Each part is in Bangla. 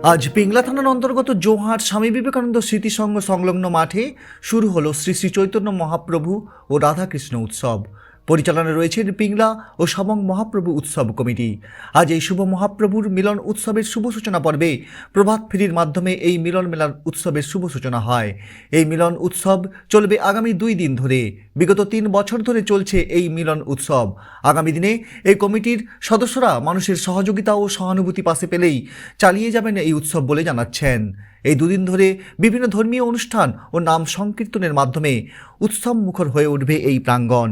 আজ পিংলা থানার অন্তর্গত জোহার স্বামী বিবেকানন্দ স্মৃতিসংঘ সংলগ্ন মাঠে শুরু হলো শ্রী শ্রী চৈতন্য মহাপ্রভু ও রাধাকৃষ্ণ উৎসব। পরিচালনায় রয়েছেন পিংলা ও সবং মহাপ্রভু উৎসব কমিটি। আজ এই শুভ মহাপ্রভুর মিলন উৎসবের শুভ সূচনা পর্বে প্রভাত ফেরির মাধ্যমে এই মিলন মেলার উৎসবের শুভ সূচনা হয়। এই মিলন উৎসব চলবে আগামী 2 দিন ধরে। বিগত 3 বছর ধরে চলছে এই মিলন উৎসব। আগামী দিনে এই কমিটির সদস্যরা মানুষের সহযোগিতা ও সহানুভূতি পাশে পেলেই চালিয়ে যাবেন এই উৎসব বলে জানাচ্ছেন। এই 2 দিন ধরে বিভিন্ন ধর্মীয় অনুষ্ঠান ও নাম সংকীর্তনের মাধ্যমে উৎসব মুখর হয়ে উঠবে এই প্রাঙ্গণ।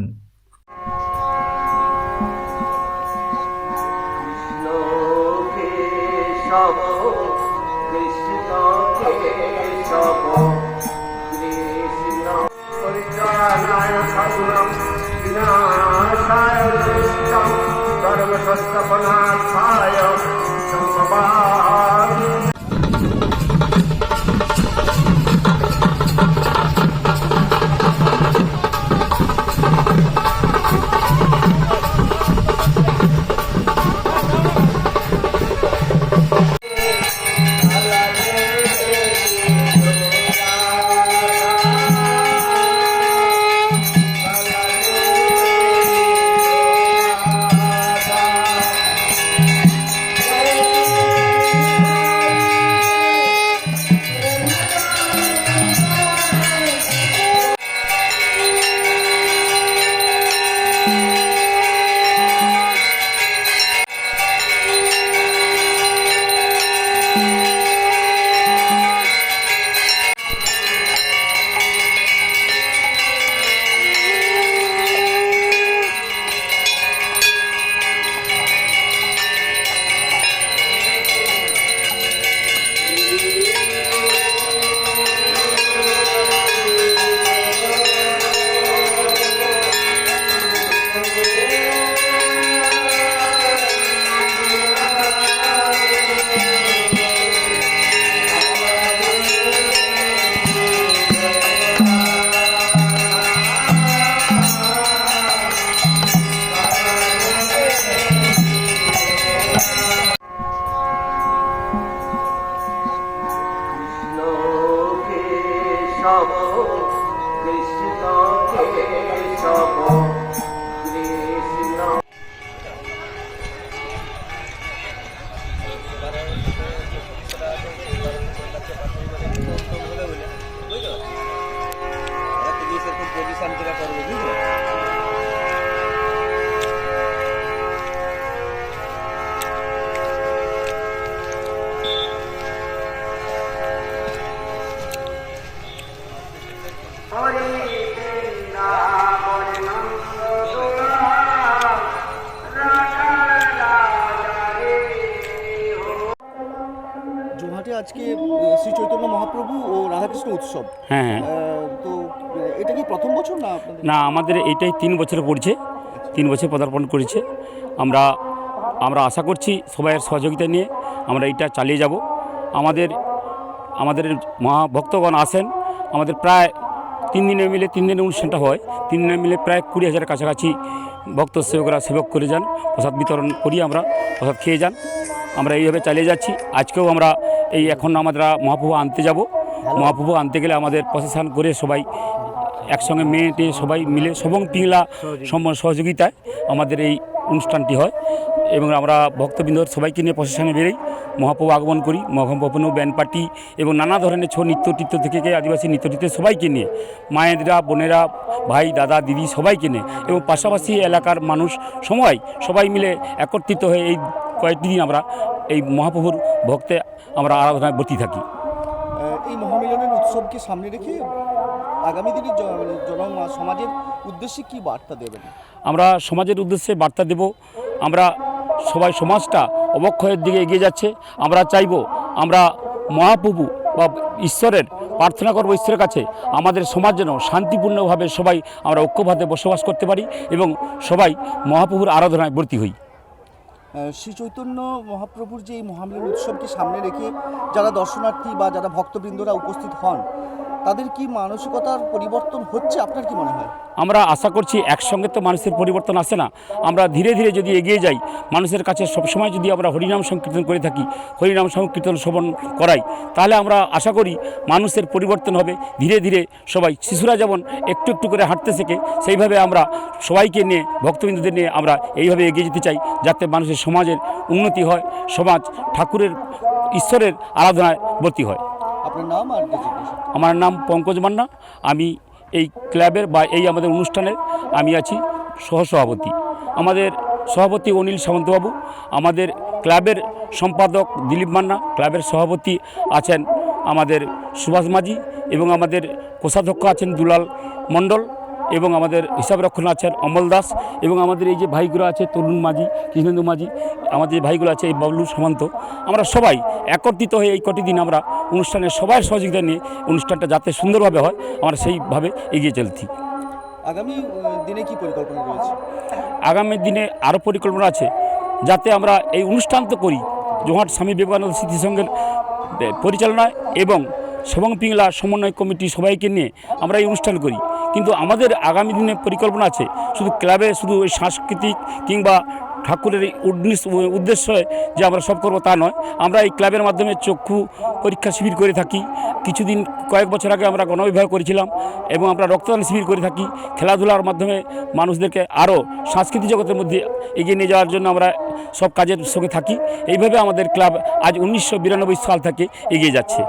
জোহাটে আজকে শ্রী চৈতন্য মহাপ্রভু ও রাধাকৃষ্ণ উৎসব। হ্যাঁ, তো এটা কি প্রথম বছর না আপনাদের? না, আমাদের এইটাই 3 বছরে পড়ছে, 3 বছর পদার্পণ করেছে। আমরা আশা করছি সবাইয়ের সহযোগিতা নিয়ে আমরা এটা চালিয়ে যাব। আমাদের মহাভক্তগণ আসেন, আমাদের প্রায় 3 দিনে মিলে 3 দিনের অনুষ্ঠানটা হয়। 3 দিনে মিলে প্রায় 20,000 কাছাকাছি ভক্ত সেবকরা সেবক করে যান, প্রসাদ বিতরণ করি, আমরা প্রসাদ খেয়ে যান। আমরা এইভাবে চালিয়ে যাচ্ছি। আজকেও আমরা এখন আমরা মহাপ্রভু আনতে যাব। মহাপ্রভু আনতে গেলে আমাদের প্রসেশন করে সবাই একসঙ্গে মেয়েটে সবাই মিলে সবং পিংলা সহযোগিতায় আমাদের এই অনুষ্ঠানটি হয় এবং আমরা ভক্তবৃন্দ সবাইকে নিয়ে প্রসেশনে বেরোই, মহাপ্রভু আগমন করি। মহাপ্রভু ব্যান্ড পার্টি এবং নানা ধরনের নৃত্য থেকে আদিবাসী নৃত্য সবাইকে নিয়ে, মায়েরা বোনেরা ভাই দাদা দিদি সবাইকে নিয়ে এবং পাশাপাশি এলাকার মানুষ সবাই মিলে একত্রিত হয়ে এই কয়েকটি দিন আমরা এই মহাপ্রভুর ভক্তে আমরা আরাধনায় ব্রতী থাকি। এই মহামিলনের উৎসবকে সামনে রেখে আগামী দিনে সমাজের উদ্দেশ্যে কি বার্তা দেবেন? আমরা সমাজের উদ্দেশ্যে বার্তা দেব। আমরা সমাজটা অবক্ষয়ের দিকে এগিয়ে যাচ্ছে। আমরা চাইব আমরা মহাপ্রভু বা ঈশ্বরের প্রার্থনা করব ঈশ্বরের কাছে আমাদের সমাজ যেন শান্তিপূর্ণভাবে সবাই আমরা ঐক্যভাবে বসবাস করতে পারি এবং সবাই মহাপ্রভুর আরাধনায় ব্রতী হই। শ্রী চৈতন্য মহাপ্রভুর যে এই মহামিলন উৎসবকে সামনে রেখে যারা দর্শনার্থী বা যারা ভক্তবৃন্দরা উপস্থিত হন, তাদের কি মানসিকতার পরিবর্তন হচ্ছে আপনার কি মনে হয়? আমরা আশা করছি একসঙ্গে তো মানুষের পরিবর্তন আসে না। আমরা ধীরে ধীরে যদি এগিয়ে যাই, মানুষের কাছে সবসময় যদি আমরা হরিনাম সংকীর্তন করে থাকি, হরিনাম সংকীর্তন শ্রবণ করাই, তাহলে আমরা আশা করি মানুষের পরিবর্তন হবে। ধীরে ধীরে সবাই, শিশুরা যেমন একটু একটু করে হাঁটতে শেখে, সেইভাবে আমরা সবাইকে নিয়ে, ভক্তবৃন্দদের নিয়ে আমরা এইভাবে এগিয়ে যেতে চাই, যাতে মানুষের সমাজের উন্নতি হয়, সমাজ ঠাকুরের, ঈশ্বরের আরাধনায় ভর্তি হয়। আপনার নাম আর ডেজিগনেশন? আমার নাম পঙ্কজ মান্না। আমি এই ক্লাবের বা এই আমাদের অনুষ্ঠানের আমি আছি সহসভাপতি। আমাদের সভাপতি অনিল সামন্তবাবু, আমাদের ক্লাবের সম্পাদক দিলীপ মান্না, ক্লাবের সভাপতি আছেন আমাদের সুভাষ মাঝি, এবং আমাদের কোষাধ্যক্ষ আছেন দুলাল মণ্ডল, এবং আমাদের হিসাবরক্ষণ আছেন অমল দাস, এবং আমাদের এই যে ভাইগুলো আছে তরুণ মাঝি, কৃষ্ণেন্দু মাঝি, আমাদের যে ভাইগুলো আছে এই বাবলু সামন্ত, আমরা সবাই একত্রিত হয়ে এই কটি দিন আমরা অনুষ্ঠানের সবার সহযোগিতা নিয়ে অনুষ্ঠানটা যাতে সুন্দরভাবে হয়, আমরা সেইভাবে এগিয়ে চলছি। আগামী দিনে কি পরিকল্পনা রয়েছে? আগামী দিনে আরও পরিকল্পনা আছে, যাতে আমরা এই অনুষ্ঠান তো করি জোহাট স্বামী বিবেকানন্দ স্মৃতিসংঘের পরিচালনায় এবং সবং পিংলা সমন্বয় কমিটি সবাইকে নিয়ে আমরা এই অনুষ্ঠান করি। কিন্তু আমাদের আগামী দিনে পরিকল্পনা আছে, শুধু ক্লাবে শুধু ওই সাংস্কৃতিক কিংবা ঠাকুরের এই উদ্দেশ্যে যে আমরা সব করবো তা নয়। আমরা এই ক্লাবের মাধ্যমে চক্ষু পরীক্ষা শিবির করে থাকি, কিছুদিন কয়েক বছর আগে আমরা গণবিভাগ করেছিলাম, এবং আমরা রক্তদান শিবির করে থাকি। খেলাধুলার মাধ্যমে মানুষদেরকে আরও সাংস্কৃতিক জগতের মধ্যে এগিয়ে নিয়ে যাওয়ার জন্য আমরা সব কাজের সঙ্গে থাকি। এইভাবে আমাদের ক্লাব আজ 1992 সাল থেকে এগিয়ে যাচ্ছে।